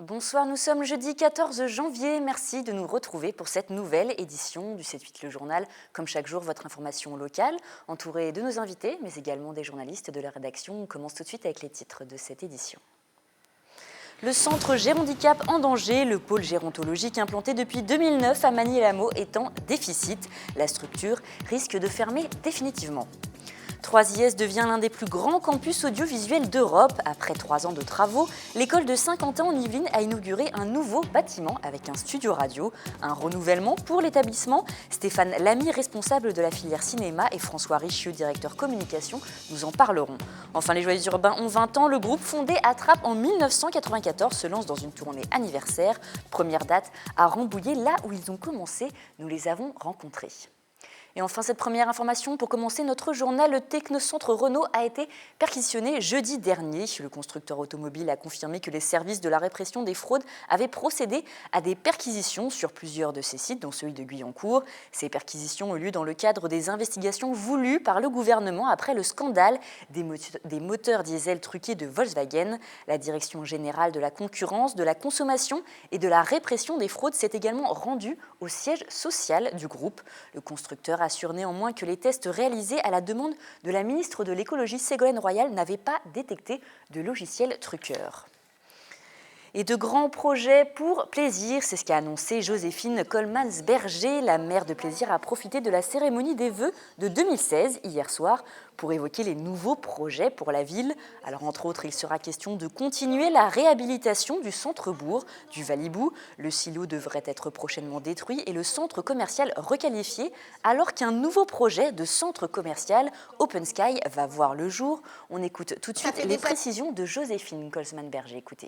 Bonsoir, nous sommes jeudi 14 janvier. Merci de nous retrouver pour cette nouvelle édition du 7-8 Le Journal. Comme chaque jour, votre information locale, entourée de nos invités, mais également des journalistes de la rédaction. On commence tout de suite avec les titres de cette édition. Le centre Géronthandicap en danger, le pôle gérontologique implanté depuis 2009 à Magny-les-Hameaux est en déficit. La structure risque de fermer définitivement. 3IS devient l'un des plus grands campus audiovisuels d'Europe. Après 3 ans de travaux, l'école de Saint-Quentin en Yvelines a inauguré un nouveau bâtiment avec un studio radio. Un renouvellement pour l'établissement. Stéphane Lamy, responsable de la filière cinéma, et François Richieux, directeur communication, nous en parleront. Enfin, les Joyeux Urbains ont 20 ans. Le groupe fondé à Trappes en 1994 se lance dans une tournée anniversaire. Première date à Rambouillet, là où ils ont commencé. Nous les avons rencontrés. Et enfin, cette première information, pour commencer notre journal, le technocentre Renault a été perquisitionné jeudi dernier. Le constructeur automobile a confirmé que les services de la répression des fraudes avaient procédé à des perquisitions sur plusieurs de ses sites, dont celui de Guyancourt. Ces perquisitions ont eu lieu dans le cadre des investigations voulues par le gouvernement après le scandale des moteurs diesel truqués de Volkswagen. La Direction générale de la concurrence, de la consommation et de la répression des fraudes s'est également rendue au siège social du groupe. Le constructeur assure néanmoins que les tests réalisés à la demande de la ministre de l'écologie Ségolène Royal n'avaient pas détecté de logiciels truqueurs. Et de grands projets pour Plaisir, c'est ce qu'a annoncé Joséphine Coleman-Berger. La maire de Plaisir a profité de la cérémonie des vœux de 2016, hier soir, pour évoquer les nouveaux projets pour la ville. Alors, entre autres, il sera question de continuer la réhabilitation du centre-bourg du Valibou. Le silo devrait être prochainement détruit et le centre commercial requalifié, alors qu'un nouveau projet de centre commercial Open Sky va voir le jour. On écoute tout de suite les précisions de Joséphine Coleman-Berger. Écoutez.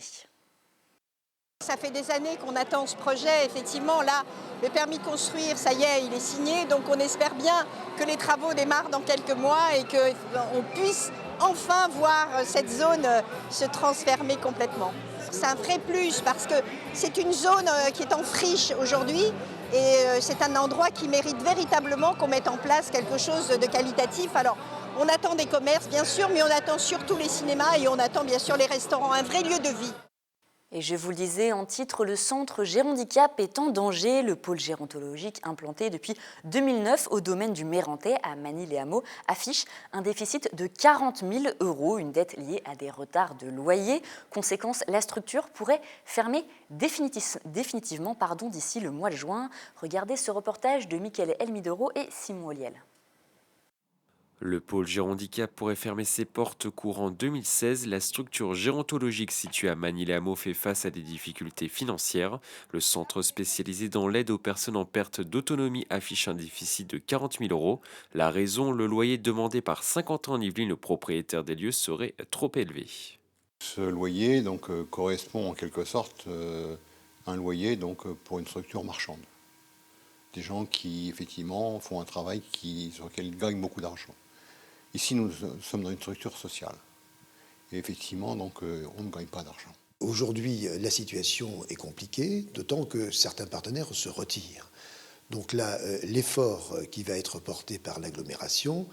Ça fait des années qu'on attend ce projet. Effectivement, là, le permis de construire, ça y est, il est signé. Donc on espère bien que les travaux démarrent dans quelques mois et qu'on puisse enfin voir cette zone se transformer complètement. C'est un vrai plus parce que c'est une zone qui est en friche aujourd'hui et c'est un endroit qui mérite véritablement qu'on mette en place quelque chose de qualitatif. Alors, on attend des commerces, bien sûr, mais on attend surtout les cinémas et on attend bien sûr les restaurants, un vrai lieu de vie. Et je vous le disais en titre, le centre Géronthandicap est en danger. Le pôle gérontologique implanté depuis 2009 au domaine du Mérentais à Magny-les-Hameaux affiche un déficit de 40 000 €, une dette liée à des retards de loyer. Conséquence, la structure pourrait fermer définitivement d'ici le mois de juin. Regardez ce reportage de Mickaël Elmidoro et Simon Oliel. Le pôle Géronthandicap pourrait fermer ses portes courant 2016. La structure gérontologique située à Magny-les-Hameaux fait face à des difficultés financières. Le centre spécialisé dans l'aide aux personnes en perte d'autonomie affiche un déficit de 40 000 €. La raison, le loyer demandé par Saint-Quentin en Yvelines, le propriétaire des lieux, serait trop élevé. Ce loyer correspond en quelque sorte à un loyer pour une structure marchande. Des gens qui effectivement font un travail sur lequel ils gagnent beaucoup d'argent. Ici, nous sommes dans une structure sociale. Et effectivement, on ne gagne pas d'argent. Aujourd'hui, la situation est compliquée, d'autant que certains partenaires se retirent. Donc là, l'effort qui va être porté par l'agglomération,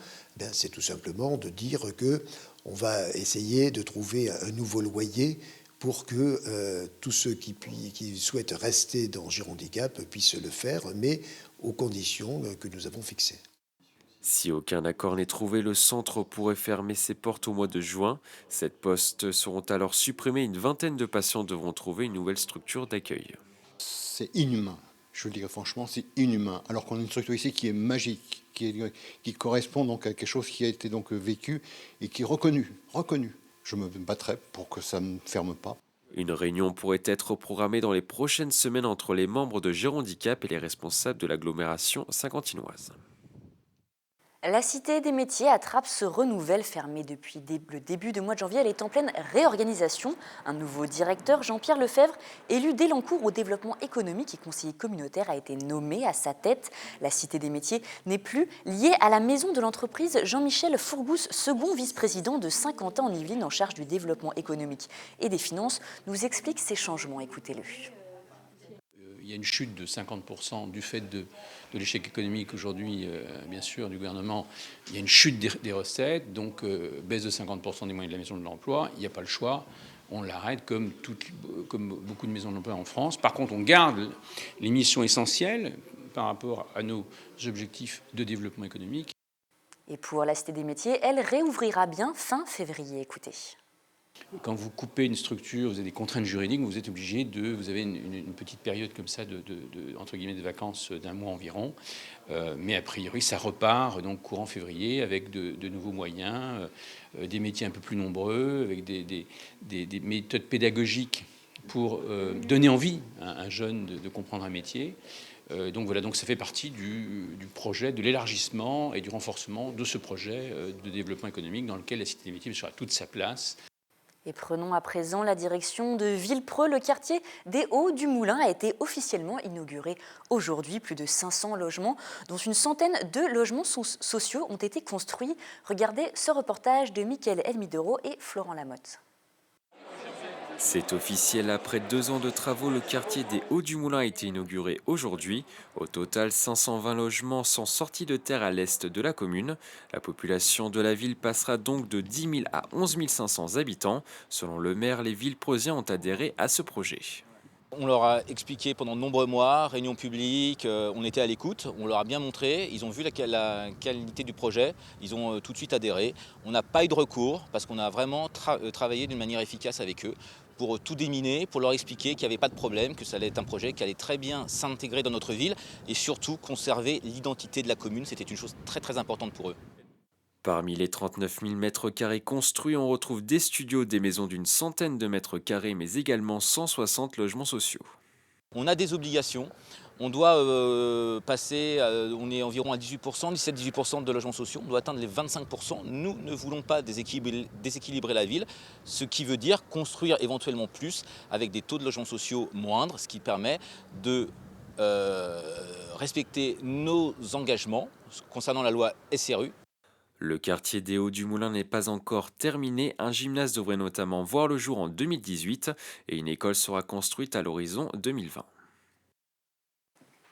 c'est tout simplement de dire qu'on va essayer de trouver un nouveau loyer pour que tous ceux qui souhaitent rester dans Géronthandicap puissent le faire, mais aux conditions que nous avons fixées. Si aucun accord n'est trouvé, le centre pourrait fermer ses portes au mois de juin. Ces postes seront alors supprimés. Une vingtaine de patients devront trouver une nouvelle structure d'accueil. C'est inhumain. Je le dirais franchement, c'est inhumain. Alors qu'on a une structure ici qui est magique, qui correspond à quelque chose qui a été vécu et qui est reconnu. Je me battrai pour que ça ne ferme pas. Une réunion pourrait être programmée dans les prochaines semaines entre les membres de Géronthandicap et les responsables de l'agglomération saint-quentinoise. La Cité des métiers à Trappes se renouvelle, fermée depuis le début du mois de janvier. Elle est en pleine réorganisation. Un nouveau directeur, Jean-Pierre Lefebvre, élu dès l'encours au développement économique et conseiller communautaire, a été nommé à sa tête. La Cité des métiers n'est plus liée à la maison de l'entreprise. Jean-Michel Fourgous, second vice-président de Saint-Quentin en Yvelines en charge du développement économique et des finances, nous explique ces changements. Écoutez-le. Il y a une chute de 50% du fait de l'échec économique aujourd'hui, bien sûr, du gouvernement. Il y a une chute des recettes, donc baisse de 50% des moyens de la maison de l'emploi. Il n'y a pas le choix. on l'arrête comme beaucoup de maisons de l'emploi en France. Par contre, on garde les missions essentielles par rapport à nos objectifs de développement économique. Et pour la Cité des métiers, elle réouvrira bien fin février. Écoutez. Quand vous coupez une structure, vous avez des contraintes juridiques, vous êtes obligé vous avez une petite période comme ça entre guillemets de vacances d'un mois environ, mais a priori ça repart donc courant février avec de nouveaux moyens, des métiers un peu plus nombreux, avec des méthodes pédagogiques pour donner envie à un jeune de comprendre un métier. Donc voilà, donc ça fait partie du projet, de l'élargissement et du renforcement de ce projet de développement économique dans lequel la Cité des métiers sera toute sa place. Et prenons à présent la direction de Villepreux. Le quartier des Hauts du Moulin a été officiellement inauguré aujourd'hui. Plus de 500 logements, dont une centaine de logements sociaux ont été construits. Regardez ce reportage de Mickaël Elmidoro et Florent Lamotte. C'est officiel, après 2 ans de travaux, le quartier des Hauts du Moulin a été inauguré aujourd'hui. Au total, 520 logements sont sortis de terre à l'est de la commune. La population de la ville passera donc de 10 000 à 11 500 habitants. Selon le maire, les Villepreusiens ont adhéré à ce projet. On leur a expliqué pendant de nombreux mois, réunions publiques, on était à l'écoute, on leur a bien montré, ils ont vu la qualité du projet, ils ont tout de suite adhéré. On n'a pas eu de recours parce qu'on a vraiment travaillé d'une manière efficace avec eux pour tout déminer, pour leur expliquer qu'il n'y avait pas de problème, que ça allait être un projet qui allait très bien s'intégrer dans notre ville et surtout conserver l'identité de la commune, c'était une chose très très importante pour eux. Parmi les 39 000 mètres carrés construits, on retrouve des studios, des maisons d'une centaine de mètres carrés, mais également 160 logements sociaux. On a des obligations, on doit passer, on est environ à 18%, 17-18% de logements sociaux, on doit atteindre les 25%. Nous ne voulons pas déséquilibrer la ville, ce qui veut dire construire éventuellement plus avec des taux de logements sociaux moindres, ce qui permet de respecter nos engagements concernant la loi SRU. Le quartier des Hauts du Moulin n'est pas encore terminé. Un gymnase devrait notamment voir le jour en 2018 et une école sera construite à l'horizon 2020.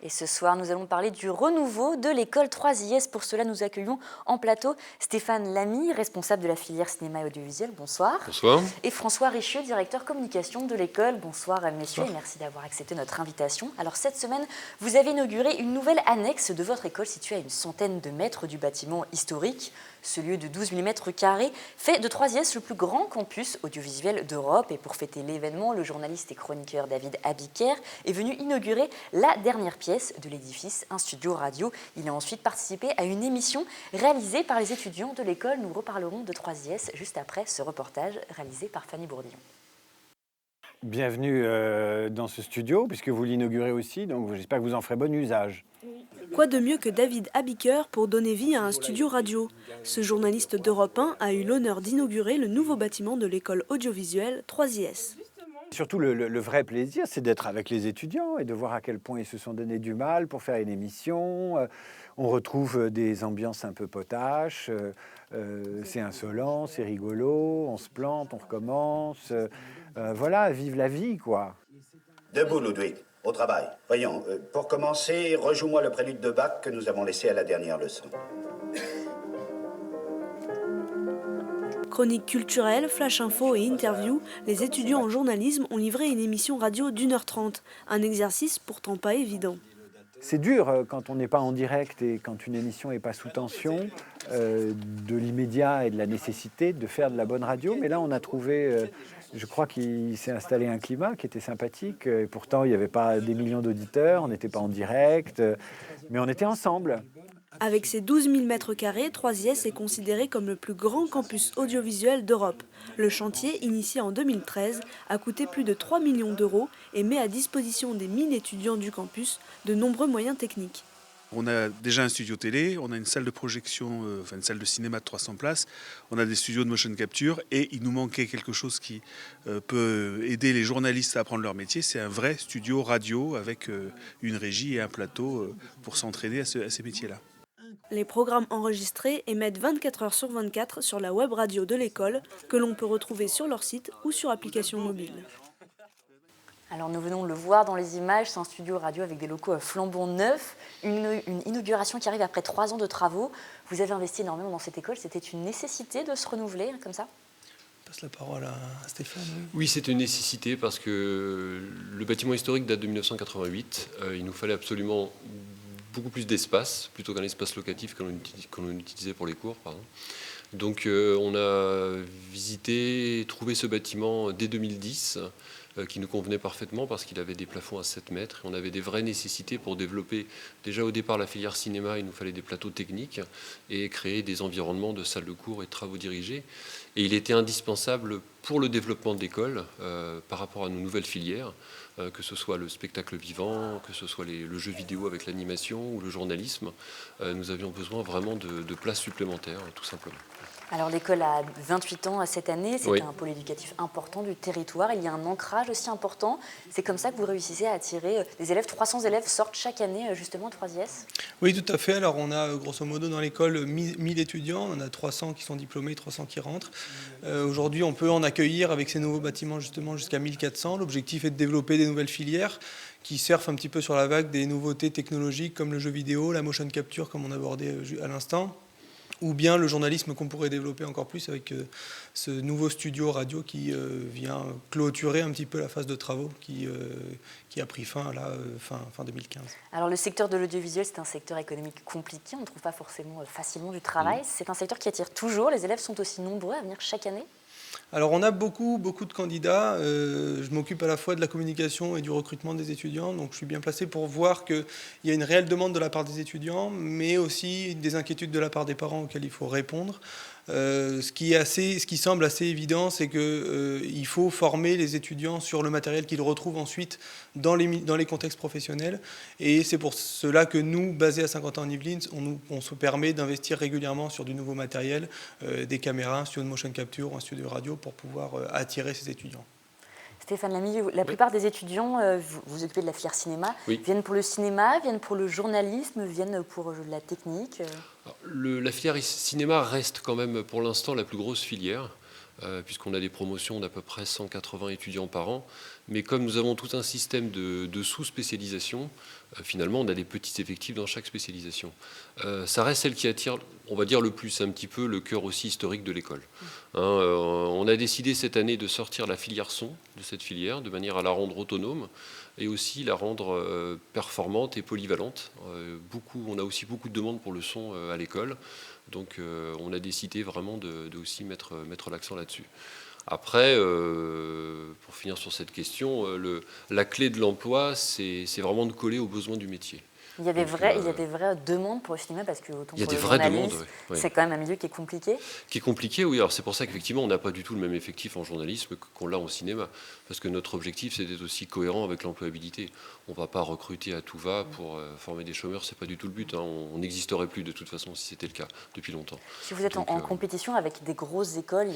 Et ce soir, nous allons parler du renouveau de l'école 3IS. Pour cela, nous accueillons en plateau Stéphane Lamy, responsable de la filière cinéma et audiovisuel. Bonsoir. Bonsoir. Et François Richieux, directeur communication de l'école. Bonsoir à messieurs et merci d'avoir accepté notre invitation. Alors cette semaine, vous avez inauguré une nouvelle annexe de votre école située à une centaine de mètres du bâtiment historique. Ce lieu de 12 000 m² fait de 3IS le plus grand campus audiovisuel d'Europe. Et pour fêter l'événement, le journaliste et chroniqueur David Abiker est venu inaugurer la dernière pièce de l'édifice, un studio radio. Il a ensuite participé à une émission réalisée par les étudiants de l'école. Nous reparlerons de 3IS juste après ce reportage réalisé par Fanny Bourdillon. Bienvenue dans ce studio, puisque vous l'inaugurez aussi, donc j'espère que vous en ferez bon usage. Quoi de mieux que David Abiker pour donner vie à un studio radio? Ce journaliste d'Europe 1 a eu l'honneur d'inaugurer le nouveau bâtiment de l'école audiovisuelle 3IS. Surtout, le vrai plaisir, c'est d'être avec les étudiants et de voir à quel point ils se sont donné du mal pour faire une émission. On retrouve des ambiances un peu potaches, c'est insolent, c'est rigolo, on se plante, on recommence. Voilà, vive la vie, quoi. Debout, Ludwig. Au travail. Voyons, pour commencer, rejoue-moi le prélude de Bach que nous avons laissé à la dernière leçon. Chronique culturelle, flash info et interview, les étudiants en journalisme ont livré une émission radio d'1h30. Un exercice pourtant pas évident. C'est dur quand on n'est pas en direct et quand une émission n'est pas sous tension, de l'immédiat et de la nécessité de faire de la bonne radio. Mais là, on a trouvé... Je crois qu'il s'est installé un climat qui était sympathique. Et pourtant, il n'y avait pas des millions d'auditeurs, on n'était pas en direct, mais on était ensemble. Avec ses 12 000 m², 3IS est considéré comme le plus grand campus audiovisuel d'Europe. Le chantier, initié en 2013, a coûté plus de 3 millions d'euros et met à disposition des 1000 étudiants du campus de nombreux moyens techniques. On a déjà un studio télé, on a une salle de projection, une salle de cinéma de 300 places, on a des studios de motion capture et il nous manquait quelque chose qui peut aider les journalistes à apprendre leur métier, c'est un vrai studio radio avec une régie et un plateau pour s'entraîner à ces métiers-là. Les programmes enregistrés émettent 24 heures sur 24 sur la web radio de l'école que l'on peut retrouver sur leur site ou sur application mobile. Alors nous venons de le voir dans les images, c'est un studio radio avec des locaux flambant neufs, une inauguration qui arrive après 3 ans de travaux. Vous avez investi énormément dans cette école, c'était une nécessité de se renouveler comme ça ? passe la parole à Stéphane. Oui, c'est une nécessité parce que le bâtiment historique date de 1988. Il nous fallait absolument beaucoup plus d'espace, plutôt qu'un espace locatif que l'on utilisait pour les cours, pardon. Donc on a visité, trouvé ce bâtiment dès 2010, qui nous convenait parfaitement parce qu'il avait des plafonds à 7 mètres. Et on avait des vraies nécessités pour développer, déjà au départ, la filière cinéma. Il nous fallait des plateaux techniques et créer des environnements de salles de cours et de travaux dirigés. Et il était indispensable pour le développement de l'école par rapport à nos nouvelles filières, que ce soit le spectacle vivant, que ce soit le jeu vidéo avec l'animation ou le journalisme. Nous avions besoin vraiment de places supplémentaires, tout simplement. Alors l'école a 28 ans cette année, c'est Oui. un pôle éducatif important du territoire, il y a un ancrage aussi important. C'est comme ça que vous réussissez à attirer des élèves. 300 élèves sortent chaque année justement à 3IS. Oui, tout à fait. Alors on a grosso modo dans l'école 1000 étudiants, on a 300 qui sont diplômés, 300 qui rentrent. Aujourd'hui, on peut en accueillir avec ces nouveaux bâtiments justement jusqu'à 1400. L'objectif est de développer des nouvelles filières qui surfent un petit peu sur la vague des nouveautés technologiques comme le jeu vidéo, la motion capture comme on abordait à l'instant, ou bien le journalisme qu'on pourrait développer encore plus avec ce nouveau studio radio qui vient clôturer un petit peu la phase de travaux qui a pris fin là, fin 2015. Alors le secteur de l'audiovisuel, c'est un secteur économique compliqué, on ne trouve pas forcément facilement du travail. C'est un secteur qui attire toujours, les élèves sont aussi nombreux à venir chaque année. Alors on a beaucoup de candidats. Je m'occupe à la fois de la communication et du recrutement des étudiants, donc je suis bien placé pour voir qu'il y a une réelle demande de la part des étudiants, mais aussi des inquiétudes de la part des parents auxquelles il faut répondre. Ce qui semble assez évident, c'est qu'il faut former les étudiants sur le matériel qu'ils retrouvent ensuite dans les contextes professionnels. Et c'est pour cela que nous, basés à Saint-Quentin-en-Yvelines, on se permet d'investir régulièrement sur du nouveau matériel, des caméras, un studio de motion capture, un studio de radio, pour pouvoir attirer ces étudiants. Stéphane Lamy, la plupart des étudiants, vous vous occupez de la filière cinéma, viennent pour le cinéma, viennent pour le journalisme, viennent pour la technique. La filière cinéma reste quand même pour l'instant la plus grosse filière, puisqu'on a des promotions d'à peu près 180 étudiants par an. Mais comme nous avons tout un système de sous-spécialisation, finalement on a des petits effectifs dans chaque spécialisation. Ça reste celle qui attire, on va dire, le plus, un petit peu le cœur aussi historique de l'école. On a décidé cette année de sortir la filière son de cette filière, de manière à la rendre autonome et aussi la rendre performante et polyvalente. On a aussi beaucoup de demandes pour le son à l'école, donc on a décidé vraiment de aussi mettre l'accent là-dessus. Après, pour finir sur cette question, la clé de l'emploi, c'est vraiment de coller aux besoins du métier. Il y a des vraies demandes pour le cinéma parce que autant il y a pour des le vraies journalisme, demandes, oui. c'est quand même un milieu qui est compliqué. Qui est compliqué, oui. Alors c'est pour ça qu'effectivement, on n'a pas du tout le même effectif en journalisme qu'on l'a en cinéma. Parce que notre objectif, c'est d'être aussi cohérent avec l'employabilité. On ne va pas recruter à tout va pour former des chômeurs, c'est pas du tout le but. On n'existerait plus de toute façon si c'était le cas depuis longtemps. Si vous êtes en compétition avec des grosses écoles,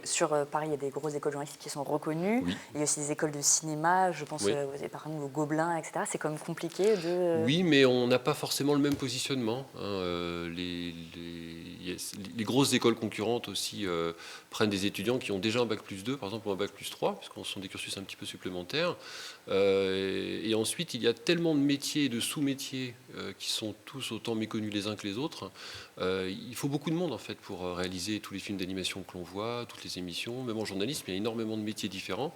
sur Paris, il y a des grosses écoles journalistiques qui sont reconnues. Oui. Il y a aussi des écoles de cinéma, je pense par exemple au Gobelin, etc. C'est quand même compliqué de... Oui, mais on n'a pas forcément le même positionnement. Les grosses écoles concurrentes aussi prennent des étudiants qui ont déjà un bac+2, par exemple, ou un bac+3, puisqu'on sont des cursus un petit peu supplémentaires. Et ensuite, il y a tellement de métiers et de sous-métiers qui sont tous autant méconnus les uns que les autres. Il faut beaucoup de monde, en fait, pour réaliser tous les films d'animation que l'on voit, toutes les émissions. Même en journalisme, il y a énormément de métiers différents.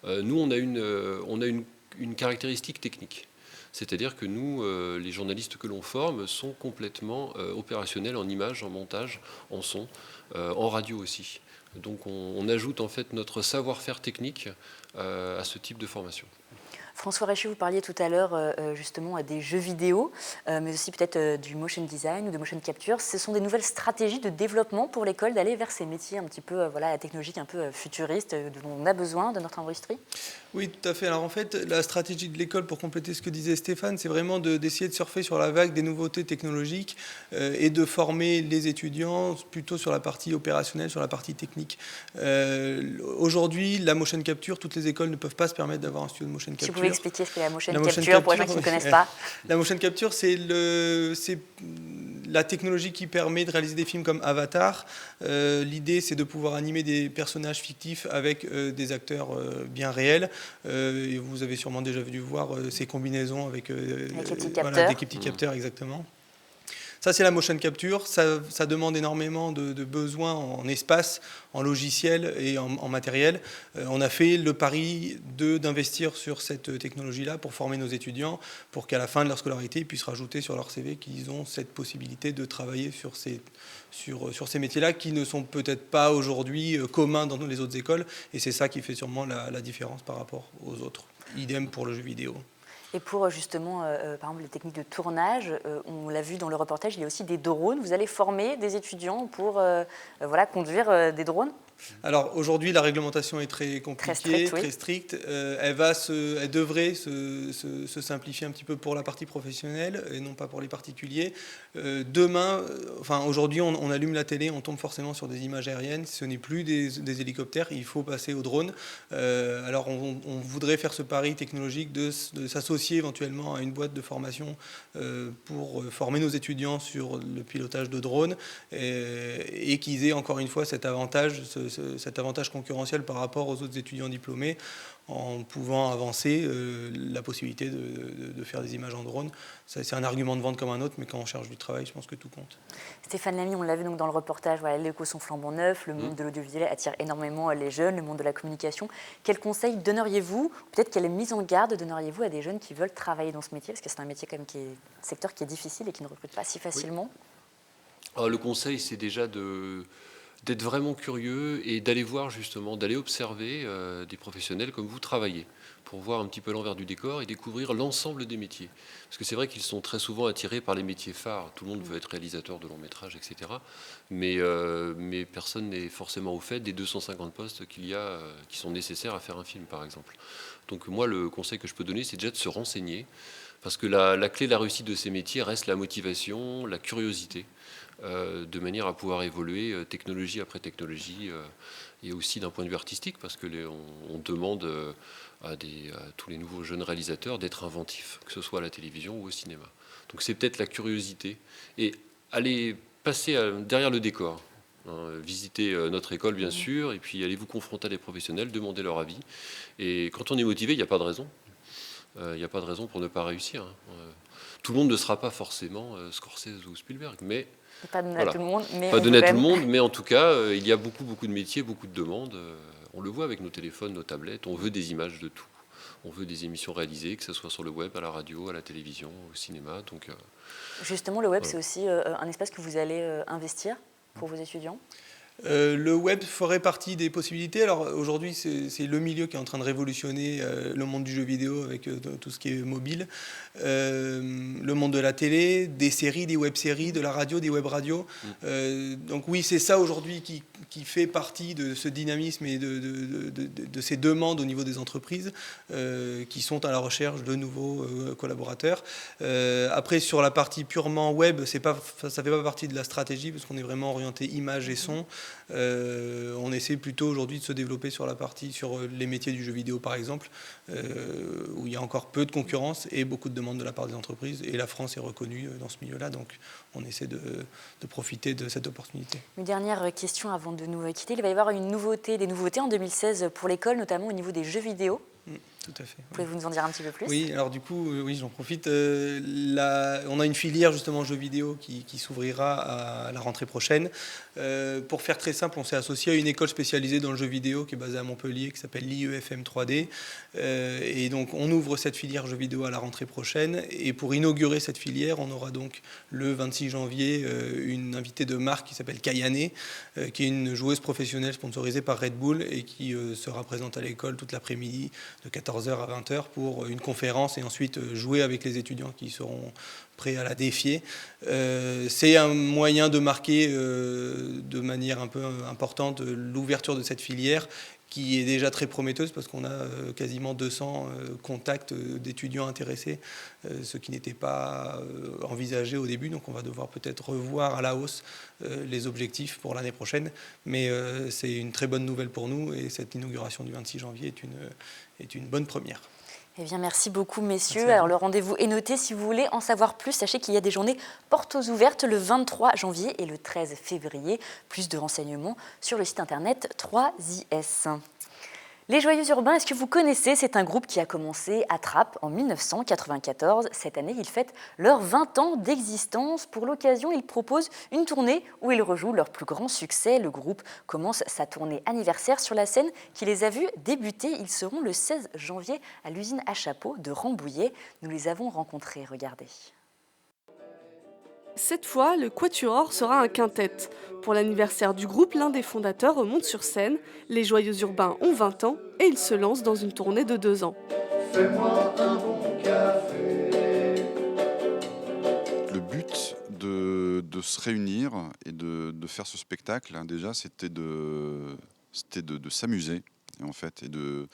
Nous, on a une caractéristique technique. C'est-à-dire que nous, les journalistes que l'on forme, sont complètement opérationnels en images, en montage, en son, en radio aussi. Donc on ajoute en fait notre savoir-faire technique à ce type de formation. François Réchet, vous parliez tout à l'heure justement des jeux vidéo, mais aussi peut-être du motion design ou de motion capture. Ce sont des nouvelles stratégies de développement pour l'école d'aller vers ces métiers un petit peu technologiques, un peu futuristes, dont on a besoin de notre industrie? Oui, tout à fait. Alors en fait, la stratégie de l'école, pour compléter ce que disait Stéphane, c'est vraiment d'essayer de surfer sur la vague des nouveautés technologiques et de former les étudiants plutôt sur la partie opérationnelle, sur la partie technique. Aujourd'hui, la motion capture, toutes les écoles ne peuvent pas se permettre d'avoir un studio de motion capture. Si vous pouvez expliquer ce qu'est la motion capture pour les gens qui ne connaissent pas. La motion capture, c'est la technologie qui permet de réaliser des films comme Avatar. L'idée, c'est de pouvoir animer des personnages fictifs avec des acteurs bien réels. Et vous avez sûrement déjà dû voir ces combinaisons avec des petits capteurs, exactement. Ça, c'est la motion capture. Ça demande énormément de besoins en espace, en logiciel et en matériel. On a fait le pari d'investir sur cette technologie-là pour former nos étudiants, pour qu'à la fin de leur scolarité, ils puissent rajouter sur leur CV qu'ils ont cette possibilité de travailler sur ces métiers-là qui ne sont peut-être pas aujourd'hui communs dans les autres écoles. Et c'est ça qui fait sûrement la différence par rapport aux autres. Idem pour le jeu vidéo. Et pour justement, par exemple, les techniques de tournage, on l'a vu dans le reportage, il y a aussi des drones. Vous allez former des étudiants pour conduire des drones ? Alors aujourd'hui, la réglementation est très compliquée, très stricte. Elle devrait se simplifier un petit peu pour la partie professionnelle et non pas pour les particuliers. Demain, aujourd'hui, on allume la télé, on tombe forcément sur des images aériennes. Ce n'est plus des hélicoptères, il faut passer aux drones. Alors on voudrait faire ce pari technologique de s'associer éventuellement à une boîte de formation pour former nos étudiants sur le pilotage de drones et qu'ils aient encore une fois cet avantage concurrentiel par rapport aux autres étudiants diplômés en pouvant avancer la possibilité de faire des images en drone. C'est un argument de vente comme un autre, mais quand on cherche du travail, je pense que tout compte. Stéphane Lamy, on l'a vu donc dans le reportage, les locaux sont flambant neufs, le monde de l'audiovisuel attire énormément les jeunes, le monde de la communication. Quels conseils donneriez-vous, peut-être quelle mise en garde donneriez-vous à des jeunes qui veulent travailler dans ce métier, parce que c'est un métier quand même secteur qui est difficile et qui ne recrute pas si facilement. Alors, le conseil, c'est déjà d'être vraiment curieux et d'aller voir justement, d'aller observer des professionnels comme vous travailler pour voir un petit peu l'envers du décor et découvrir l'ensemble des métiers. Parce que c'est vrai qu'ils sont très souvent attirés par les métiers phares. Tout le monde veut être réalisateur de long métrage, etc. Mais personne n'est forcément au fait des 250 postes qui sont nécessaires à faire un film, par exemple. Donc moi, le conseil que je peux donner, c'est déjà de se renseigner. Parce que la clé de la réussite de ces métiers reste la motivation, la curiosité. De manière à pouvoir évoluer technologie après technologie et aussi d'un point de vue artistique parce que on demande à tous les nouveaux jeunes réalisateurs d'être inventifs, que ce soit à la télévision ou au cinéma. Donc c'est peut-être la curiosité et aller passer derrière le décor, visiter notre école bien sûr et puis allez vous confronter à des professionnels, demander leur avis et quand on est motivé, il n'y a pas de raison. Il n'y a pas de raison pour ne pas réussir. Tout le monde ne sera pas forcément Scorsese ou Spielberg, mais pas donné à tout le monde, mais pas donné à tout le monde, mais en tout cas, il y a beaucoup de métiers, beaucoup de demandes. On le voit avec nos téléphones, nos tablettes. On veut des images de tout. On veut des émissions réalisées, que ce soit sur le web, à la radio, à la télévision, au cinéma. Donc, justement, le web, c'est aussi un espace que vous allez investir pour vos étudiants ? Le web ferait partie des possibilités. Alors aujourd'hui, c'est le milieu qui est en train de révolutionner le monde du jeu vidéo avec tout ce qui est mobile, le monde de la télé, des séries, des web-séries, de la radio, des web-radios. Donc oui, c'est ça aujourd'hui qui fait partie de ce dynamisme et de ces demandes au niveau des entreprises qui sont à la recherche de nouveaux collaborateurs. Après, sur la partie purement web, ça ne fait pas partie de la stratégie parce qu'on est vraiment orienté images et son. On essaie plutôt aujourd'hui de se développer sur les métiers du jeu vidéo par exemple, où il y a encore peu de concurrence et beaucoup de demandes de la part des entreprises et la France est reconnue dans ce milieu-là, donc on essaie de profiter de cette opportunité. Une dernière question avant de nous quitter, il va y avoir des nouveautés en 2016 pour l'école, notamment au niveau des jeux vidéo. Tout à fait. Pouvez-vous nous en dire un petit peu plus ? Oui, alors du coup, j'en profite. On a une filière justement jeux vidéo qui s'ouvrira à la rentrée prochaine. Pour faire très simple, on s'est associé à une école spécialisée dans le jeu vidéo qui est basée à Montpellier, qui s'appelle l'IEFM 3D. Et donc, on ouvre cette filière jeux vidéo à la rentrée prochaine. Et pour inaugurer cette filière, on aura donc le 26 janvier une invitée de marque qui s'appelle Kayane, qui est une joueuse professionnelle sponsorisée par Red Bull et qui sera présente à l'école toute l'après-midi de 14h à 20h pour une conférence et ensuite jouer avec les étudiants qui seront prêts à la défier. C'est un moyen de marquer de manière un peu importante l'ouverture de cette filière qui est déjà très prometteuse parce qu'on a quasiment 200 contacts d'étudiants intéressés, ce qui n'était pas envisagé au début. Donc on va devoir peut-être revoir à la hausse les objectifs pour l'année prochaine. Mais c'est une très bonne nouvelle pour nous et cette inauguration du 26 janvier est une bonne première. Eh bien, merci beaucoup, messieurs. Alors, le rendez-vous est noté. Si vous voulez en savoir plus, sachez qu'il y a des journées portes ouvertes le 23 janvier et le 13 février. Plus de renseignements sur le site internet 3IS. Les Joyeux Urbains, est-ce que vous connaissez? C'est un groupe qui a commencé à Trappes en 1994. Cette année, ils fêtent leurs 20 ans d'existence. Pour l'occasion, ils proposent une tournée où ils rejouent leur plus grand succès. Le groupe commence sa tournée anniversaire sur la scène qui les a vus débuter. Ils seront le 16 janvier à l'usine à chapeaux de Rambouillet. Nous les avons rencontrés, regardez. Cette fois, le Quatuor sera un quintet. Pour l'anniversaire du groupe, l'un des fondateurs remonte sur scène. Les Joyeux Urbains ont 20 ans et ils se lancent dans une tournée de 2 ans. Fais-moi un bon café. Le but de se réunir et de faire ce spectacle, déjà, c'était de s'amuser, en fait, et de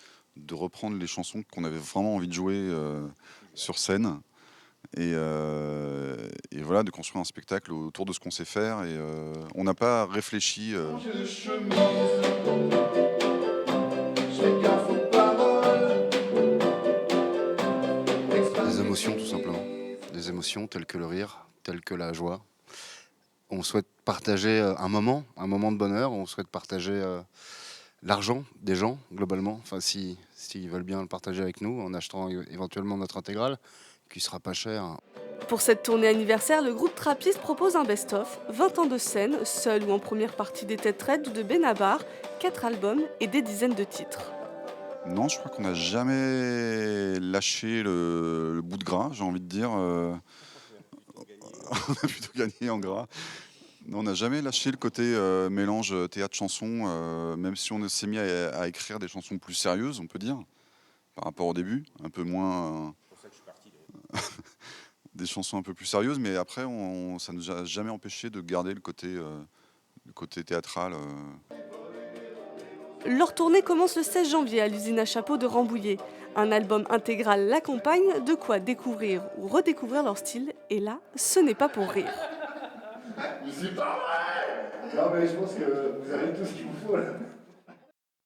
reprendre les chansons qu'on avait vraiment envie de jouer sur scène. Et voilà, de construire un spectacle autour de ce qu'on sait faire. Et on n'a pas réfléchi. Des émotions, tout simplement. Des émotions telles que le rire, telles que la joie. On souhaite partager un moment de bonheur. On souhaite partager l'argent des gens, globalement. Enfin, s'ils veulent bien le partager avec nous, en achetant éventuellement notre intégrale, qui sera pas cher. Pour cette tournée anniversaire, le groupe Trappiste propose un best-of, 20 ans de scène, seul ou en première partie des Têtes Raides ou de Benabar, 4 albums et des dizaines de titres. Non, je crois qu'on n'a jamais lâché le bout de gras, j'ai envie de dire. On a plutôt gagné en gras. Non, on n'a jamais lâché le côté mélange théâtre-chanson, même si on s'est mis à écrire des chansons plus sérieuses, on peut dire, par rapport au début, un peu moins... des chansons un peu plus sérieuses, mais après, ça ne nous a jamais empêché de garder le côté théâtral. Leur tournée commence le 16 janvier à l'usine à chapeaux de Rambouillet. Un album intégral l'accompagne, de quoi découvrir ou redécouvrir leur style. Et là, ce n'est pas pour rire. C'est pas vrai! Non, mais je pense que vous avez tout ce qu'il vous faut là.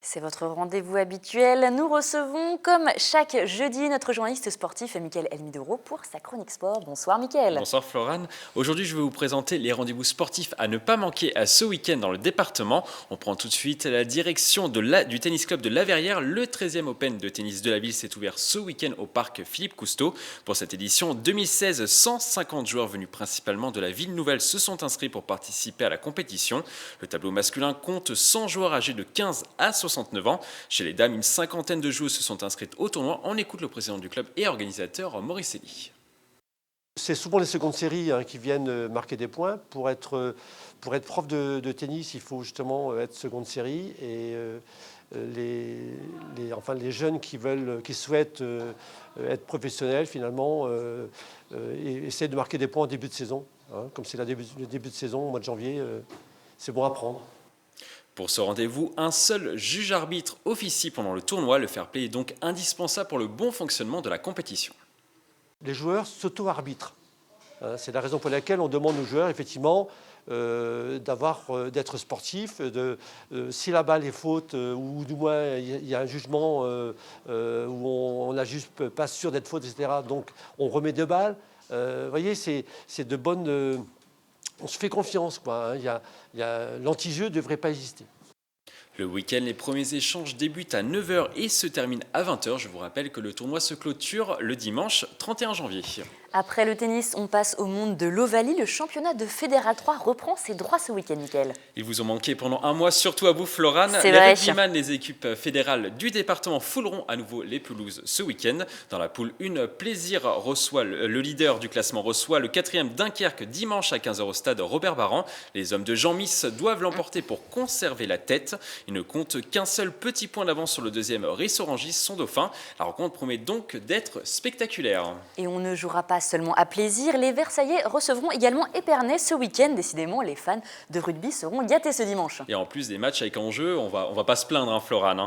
C'est votre rendez-vous habituel. Nous recevons, comme chaque jeudi, notre journaliste sportif Mickaël Elmidoro pour sa chronique sport. Bonsoir Mickaël. Bonsoir Florane. Aujourd'hui, je vais vous présenter les rendez-vous sportifs à ne pas manquer à ce week-end dans le département. On prend tout de suite la direction du tennis club de La Verrière. Le 13e Open de tennis de la ville s'est ouvert ce week-end au parc Philippe Cousteau. Pour cette édition 2016, 150 joueurs venus principalement de la ville nouvelle se sont inscrits pour participer à la compétition. Le tableau masculin compte 100 joueurs âgés de 15 à 69 ans. Chez les dames, une cinquantaine de joueuses se sont inscrites au tournoi. On écoute le président du club et organisateur Maurice Elie. C'est souvent les secondes séries qui viennent marquer des points. Pour être prof de tennis, il faut justement être seconde série. Et les jeunes qui souhaitent être professionnels, finalement, essaient de marquer des points en début de saison. Comme c'est le début de saison, au mois de janvier, c'est bon à prendre. Pour ce rendez-vous, un seul juge-arbitre officie pendant le tournoi. Le fair-play est donc indispensable pour le bon fonctionnement de la compétition. Les joueurs s'auto-arbitrent. C'est la raison pour laquelle on demande aux joueurs, effectivement, d'être sportifs. Si la balle est faute, ou du moins il y a un jugement où on n'a juste pas sûr d'être faute, etc. Donc on remet 2 balles. Vous voyez, c'est de bonnes... on se fait confiance, quoi. L'anti-jeu ne devrait pas exister. Le week-end, les premiers échanges débutent à 9h et se terminent à 20h. Je vous rappelle que le tournoi se clôture le dimanche 31 janvier. Après le tennis, on passe au monde de l'Ovalie. Le championnat de Fédéral 3 reprend ses droits ce week-end, Mickaël. Ils vous ont manqué pendant un mois, surtout à vous, Florane. C'est les vrai. rugbyman, les équipes fédérales du département fouleront à nouveau les pelouses ce week-end. Dans la poule 1, Plaisir reçoit le leader du classement, reçoit le 4e Dunkerque dimanche à 15h au stade Robert Barran. Les hommes de Jean Miss doivent l'emporter pour conserver la tête. Ils ne comptent qu'un seul petit point d'avance sur le 2e Rissorangis, son dauphin. La rencontre promet donc d'être spectaculaire. Et on ne jouera pas seulement à Plaisir. Les Versaillais recevront également Épernay ce week-end. Décidément, les fans de rugby seront gâtés ce dimanche. Et en plus des matchs avec enjeu, on va pas se plaindre, Florane.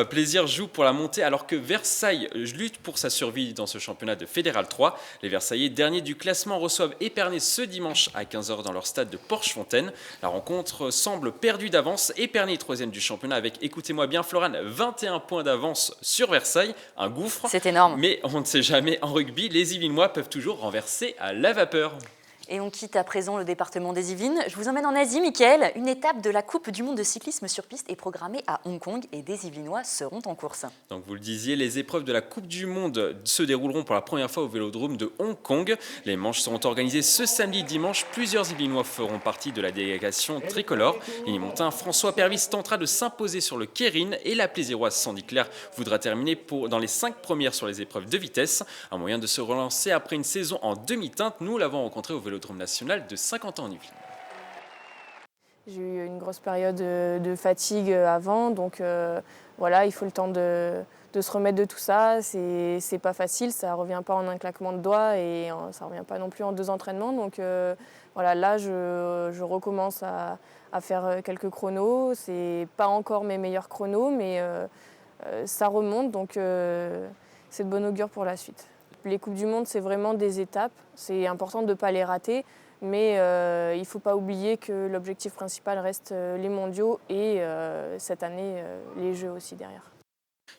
Plaisir joue pour la montée alors que Versailles lutte pour sa survie dans ce championnat de Fédéral 3. Les Versaillais, derniers du classement, reçoivent Épernay ce dimanche à 15h dans leur stade de Porchefontaine. La rencontre semble perdue d'avance. Épernay, 3e du championnat avec, écoutez-moi bien Florane, 21 points d'avance sur Versailles. Un gouffre. C'est énorme. Mais on ne sait jamais, en rugby, les Yvelinois peuvent toujours renverser à la vapeur. Et on quitte à présent le département des Yvelines. Je vous emmène en Asie, Mickaël. Une étape de la Coupe du monde de cyclisme sur piste est programmée à Hong Kong et des Yvelinois seront en course. Donc vous le disiez, les épreuves de la Coupe du monde se dérouleront pour la première fois au Vélodrome de Hong Kong. Les manches seront organisées ce samedi et dimanche. Plusieurs Yvelinois feront partie de la délégation tricolore. L'Ilimontain François Pervis tentera de s'imposer sur le Keirin et la Plaiséroise Sandy Claire voudra terminer dans les 5 premières sur les épreuves de vitesse. Un moyen de se relancer après une saison en demi-teinte. Nous l'avons rencontré au Vélodrome national de Saint-Quentin-en-Yvelines. J'ai eu une grosse période de fatigue avant, donc voilà, il faut le temps de se remettre de tout ça. C'est pas facile, ça ne revient pas en un claquement de doigts et ça ne revient pas non plus en 2 entraînements. Donc voilà, là je recommence à faire quelques chronos. C'est pas encore mes meilleurs chronos, mais ça remonte, donc c'est de bon augure pour la suite. Les Coupes du Monde, c'est vraiment des étapes. C'est important de ne pas les rater, mais il ne faut pas oublier que l'objectif principal reste les mondiaux et cette année, les Jeux aussi derrière.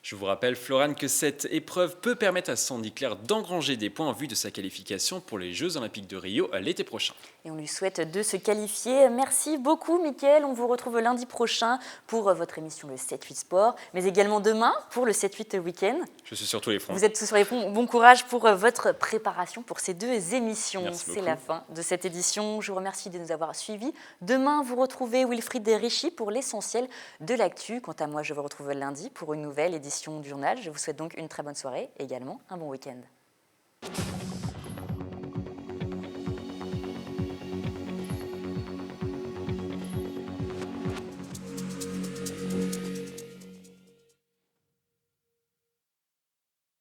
Je vous rappelle, Florane, que cette épreuve peut permettre à Sandy Claire d'engranger des points en vue de sa qualification pour les Jeux Olympiques de Rio l'été prochain. Et on lui souhaite de se qualifier. Merci beaucoup, Mickaël. On vous retrouve lundi prochain pour votre émission le 7-8 Sport, mais également demain pour le 7-8 Week-end. Je suis sur tous les fronts. Vous êtes tous sur les fronts. Bon courage pour votre préparation pour ces 2 émissions. C'est la fin de cette édition. Je vous remercie de nous avoir suivis. Demain, vous retrouvez Wilfried Richy pour l'essentiel de l'actu. Quant à moi, je vous retrouve lundi pour une nouvelle édition du journal. Je vous souhaite donc une très bonne soirée et également un bon week-end.